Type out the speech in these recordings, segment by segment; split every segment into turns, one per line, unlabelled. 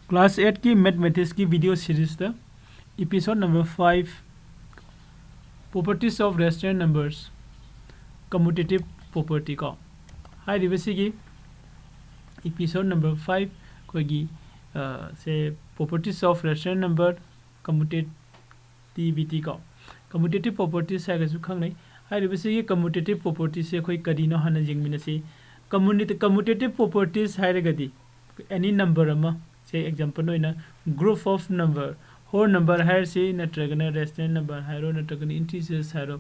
class 8 की mathematics की video series the episode number 5 properties of rational numbers commutative property को हाइरिबसिगी episode number 5 कोगी से properties of rational number commutativity को कम्यूटेटिव प्रॉपर्टीज है गसु खंगनै हाइरिबसिगी कम्यूटेटिव प्रॉपर्टी से कोई करिनो हाना जिंगमिनसी कम्यूटेटिव प्रॉपर्टीज हाइरगदी एनी नंबर अमा से एग्जांपल होइना group of number whole number हायर से नत्रगना रेशनल नंबर हायरो नत्रगना इंटीजर्स हायरो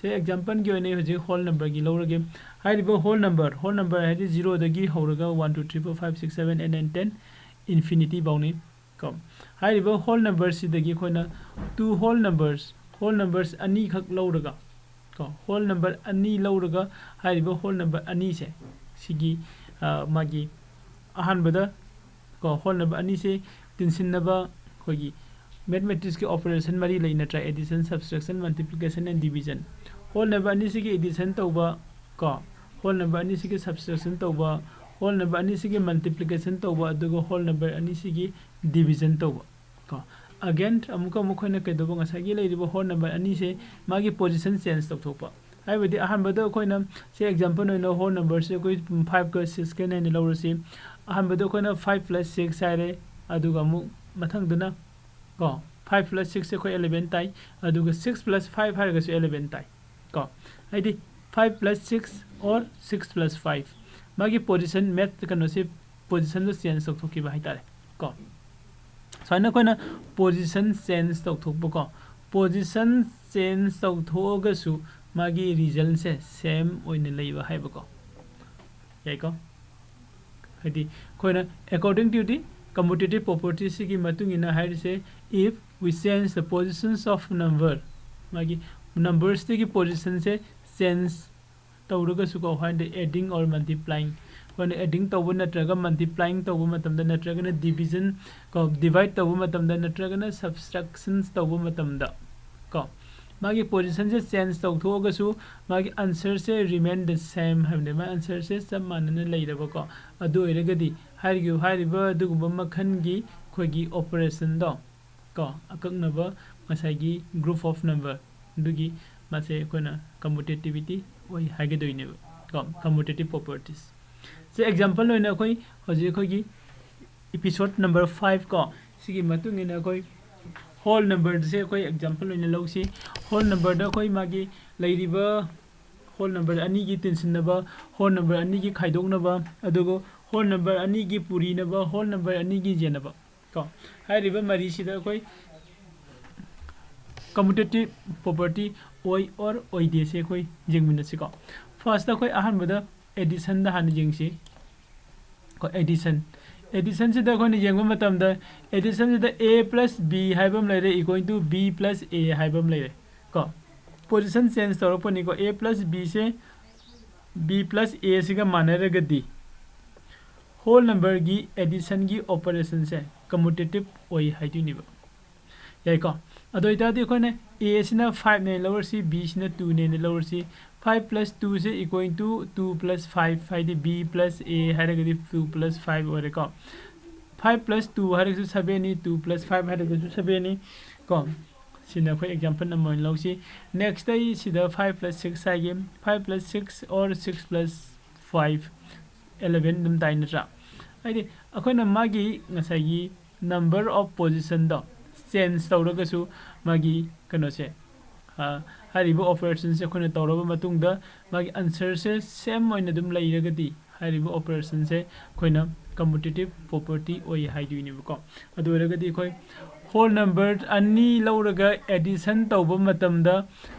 से एग्जांपल की होइने हजे होल नंबर की लौरगे हाइरिबो होल नंबर है 0 दगी हौरगा 1 2 3 4 5 6 7 8 9 10 इंफिनिटी बाउनी कम हाइरिबो होल नंबर से दगी खोना टू होल नंबर्स अनी खक लौरगा को होल नंबर अनी लौरगा हाइरिबो होल नंबर अनी से सिगी मागी अहानबदा को होल नंबर अनी से तिनसिनबा खोगी मैथमेटिक्स के ऑपरेशन मरी लेना ट्राई addition subtraction multiplication and division whole number अनी से एडिशन तौबा को होल नंबर अनी से सब्सट्रैक्शन तौबा होल नंबर अनी से मल्टीप्लिकेशन तौबा अदुगो होल नंबर अनी से डिवीजन तौबा को अगेन अमुका मुखोना केदोबो ngसागी लेरिबो होल नंबर अनी से मागी पोजीशन चेंज तौथोपा हाइबदी अहानबदा कोइना से एग्जांपल होइना होल नंबर से कोई 5 का 6 के 9 लौरसी अहानबदा कोइना 5 + 6 हाइरे अदुगा मु मथंगदना को 5 + 6 से कोई 11 ताई अदुगा 6 + 5 हाइरगसु 11 ताई को हाइदी 5 + 6 और 6 + 5 मागी पोजीशन मैथ कनो से पोजीशन लो चेंज तौथोकिबा हाइतारे को साइना कोइना पोजीशन चेंज तौथोकबो को पोजीशन चेंज तौथोगसु मागी रिजल्ट से सेम ओइने लेबा हाइबको याइको हदि कोइना according to the commutative property से की मतुंग इन हाइर से if we change the positions of number मागी नंबर्स की पोजीशन से चेंज तौरगसु को हाइंड एडिंग और मल्टीप्लाइंग कोन एडिंग तौब नत्रगा मल्टीप्लाइंग तौब मतमदा नत्रगा डिवीजन को डिवाइड तौब मतमदा नत्रगा सब्ट्रैक्शंस तौब मतमदा को मागी पोजीशन से चेंज तौथोगसु मागी आंसर से रिमेन द सेम हमने मा आंसर से सब मानने लेरबको अदु ओइरगदी हाइरगु हाइरिबा दुगुबा मखनगी खोगी ऑपरेशन दो को अकंगनबा मसागी ग्रुप ऑफ नंबर दुगी मासे कोना कम्यूटेटिविटी ओइ हाइगदोइने को कम्यूटेटिव प्रॉपर्टीज से एग्जांपल होइना कोई हजे खोगी एपिसोड नंबर 5 को सिगी मतुंगिना कोई होल नंबर से कोई एग्जांपल होइना लौसी होल नंबर दा कोई मागी लेरिबा होल नंबर अनी की तिनसिनबा होल नंबर अनी की खाइदोंनबा अदुगो होल नंबर अनी की पुरीनबा होल नंबर अनी की जेनबा को हाइरिबा मरी सिदा कोई कम्यूटेटिव प्रॉपर्टी ओइ और ओइ दे से कोई जिंगमिनसी को फर्स्ट दा कोई अहानबदा एडिशन दा हानि जिंगसी को एडिशन से दा कोनी जेंगबा मतम दा एडिशन से दा a + b हाइबम लेरे इक्वल टू b + a हाइबम लेरे को पोजीशन चेंज तौरपनी को a + b से b + a से का मानरगदी होल नंबर की एडिशन की ऑपरेशन से कम्यूटेटिव ओइ हाइदुनिबा याइको अदोइतादि कोने a सिना 5 ने लवरसी b सिना 2 ने लवरसी 5 + 2 से इक्वल टू 2 + 5 हाइदि b + a हाइरगदी 2 + 5 ओरेको 5 + 2 हाइरगसु 7 नि 2 + 5 हाइरगसु 7 नि को सिना कोई एग्जांपल नंबर लौसी नेक्स्ट दे सिदा 5 + 6 हाइगे 5 + 6 और 6 + 5 11 दम ताइनरा हाइदि अखोना मागी ngसागी नंबर ऑफ पोजीशन दो चेंज तौरगसु मागी कनो से हारिबो ऑपरेशन से कोने तौरबा मतुंगदा मागी आंसर से सेम ओइना दुम लेरगदी हारिबो ऑपरेशन से कोइना कम्यूटेटिव प्रॉपर्टी ओइ हाइदुनिबको अदोरगदी कोइ होल नंबर अनी लौरगा एडिशन तौबा मतमदा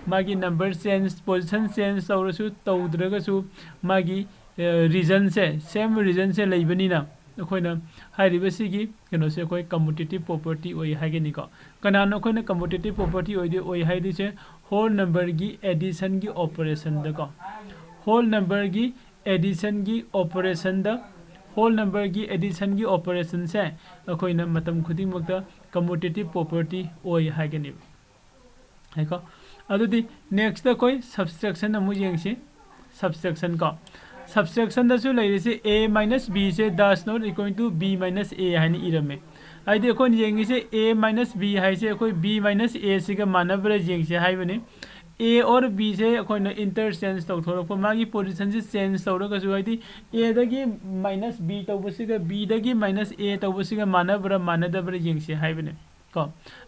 मागी नंबर चेंज पोजीशन चेंज तौरसु तौद्रगसु मागी रीजन से सेम रीजन से लेबनिना अखोइना हाइरिबसिगी कनो से कोई कम्यूटेटिव प्रॉपर्टी ओइ हाइगेनिको कनानो कोइना कम्यूटेटिव प्रॉपर्टी ओइ हाइदि से होल नंबर की एडिशन की ऑपरेशन द को होल नंबर की एडिशन की ऑपरेशन द होल नंबर की एडिशन की ऑपरेशन से अखोइना मतम खुदिंग मक्ता कम्यूटेटिव प्रॉपर्टी ओइ हाइगेनि हाइको अदुदि नेक्स्ट द कोई सब्ट्रैक्शन अमु जेंगसी सब्ट्रैक्शन को subtraction da su lai se a minus b se does not equal to b minus a haini irame aide kon yengi se a minus b hai se koi b minus a se ga manabra jeng se hai bane a or b se koi na interchange tau thoro ko magi position se change tau ga su haidi a da gi minus b tau bu se ga b da gi minus a tau bu se ga manabra manadabra jeng se hai bane ko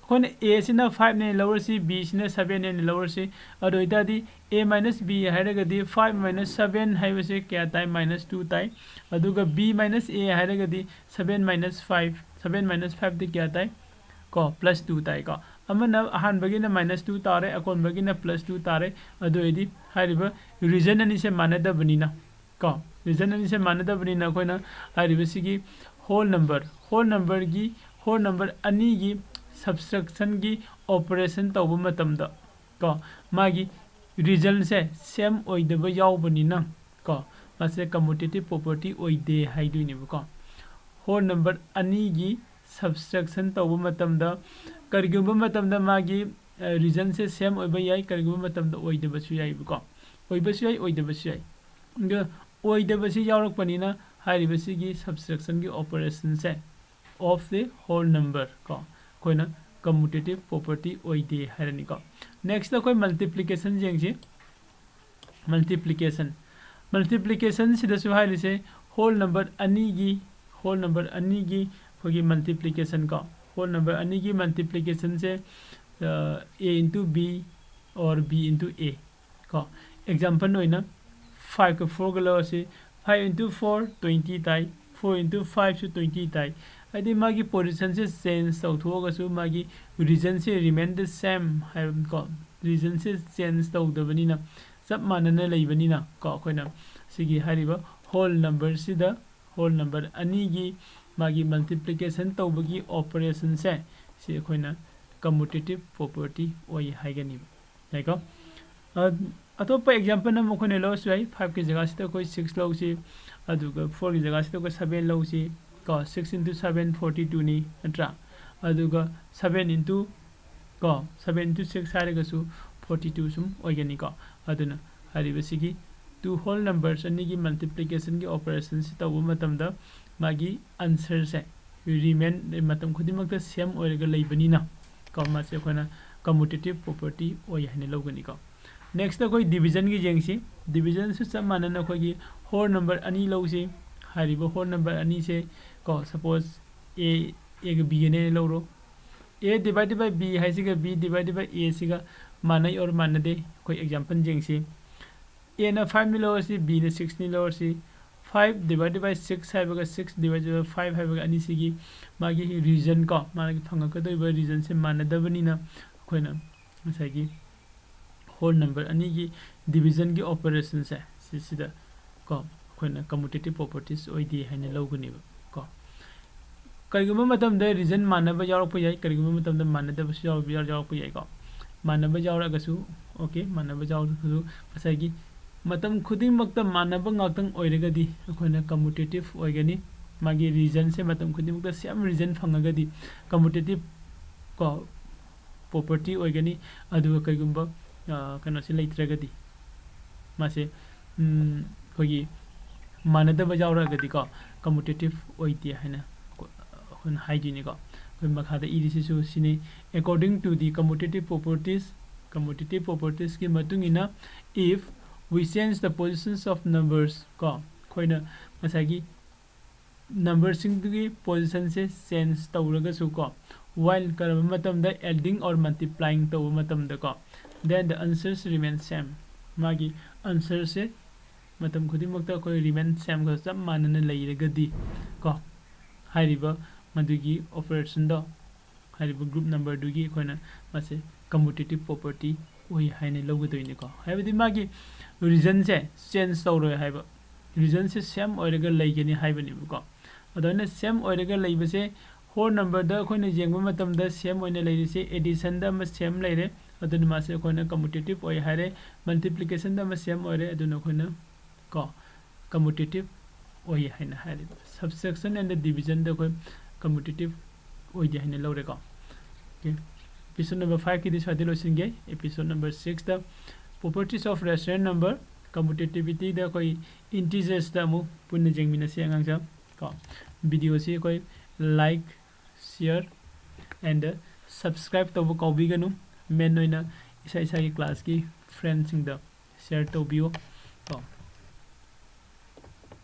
kon a sina 5 ne lower si b sina 7 ne lower si ado ida di a minus b hairaga di 5 minus 7 haiba se kya tai minus 2 tai aduga b minus a hairaga di 7 minus 5 7 minus 5 di kya tai ko plus 2 tai ko amana ahan bagi na minus 2 tare akon bagi na plus 2 tare ado edi hairiba reason ani se manada banina ko reason ani se manada banina koina hairiba sigi whole number ani gi subtraction gi operation tauba matamda ko magi result se same oidaba yaubani ko mase commutative property oide haiduni ko whole number ani gi subtraction tauba matamda karigumba matamda magi result se same oiba yai karigumba matamda oidaba su yai ko oiba su yai oidaba su yai nga oidaba si yaurak panina hairiba sigi subtraction gi operation se of the whole number ko koina commutative property oide hairani ko next da koi multiplication jengsi multiplication sida su haili se whole number ani gi kogi multiplication ko whole number ani gi multiplication se a into b or b into a ko example noina 5 ko 4 galo se 5 into 4 20 tai 4 into 5 so 20 tai adi magi position se change tau thoga su magi region se remain the same have ko region se change tau da bani na sab manana lai bani na ko koina sigi hariba whole number sida whole number ani gi magi multiplication tau bagi operation se si koina commutative property oi haigani lai ko atopa example na mo khone lo sai 5 ki jaga sita koi 6 lo si aduga 4 ki jaga sita ko 7 lo si ko 6 into 7 42 ni atra aduga 7 into 6 harega su 42 sum oigani ko aduna hariba sigi two whole numbers ani gi multiplication gi operation si tawu matam da magi answer se remain matam khudimak ta same oirega leibani na ko ma se khona commutative property oi hane logani ko next koi division gi jengsi division su samana na koi gi whole number ani lo si hariba whole number ani se ko suppose a ga b ne lo ro a divided by b hai siga b divided by a siga manai or manade koi example jengsi a na 5 ni lo si b na 6 ni lo si 5 divided by 6 hai ba 6 divided by 5 hai ba ani sigi magi region ko magi phanga ka doi ba region se manada bani na koina masagi whole number ani gi division gi operation se sida ko koina commutative properties oidi haina loguni ko kariguma matam da region manaba yarak pu yai kariguma matam da manada ba yarak pu yai ko manaba yarak ga su okay manaba yarak su pasagi matam khuding makta manaba ngakang oirega di koina commutative oigani magi region se matam khuding makta same region phangaga di commutative ko property oigani adu karigumba kano se leitragadi mase kogi manada bajaura gadi ko commutative oiti haina kon hygiene ko koi makhada idisi su sini according to the commutative properties ki matungina if we change the positions of numbers ko koina masagi number sing gi position se change tawraga su ko while karama matam da adding or multiplying taw matam da ko then the answers remain same magi answer se matam khudimokta koi remain same ga sam manana leiragadi ko hariba madugi operation da hariba group number dugi koina mase commutative property oi haine logodoini ko habidi magi region se change tawroi haiba region se same oiraga leigani haibani ko adona same oiraga leibase whole number da koina jengba matam da same oina leirise addition da ma same leire aduna mase koina commutative oi hare multiplication da ma same oire aduna koina ko commutative oi haina hare subtraction and the division da koi commutative oi de haina lore ko okay episode number 5 ki this adilo singe episode number 6 the properties of rational number commutativity da koi integers da mu punna jengmina se angang sa ko video se koi like share and subscribe to ko biganu men noina isa isa ki class ki friends sing da share to bio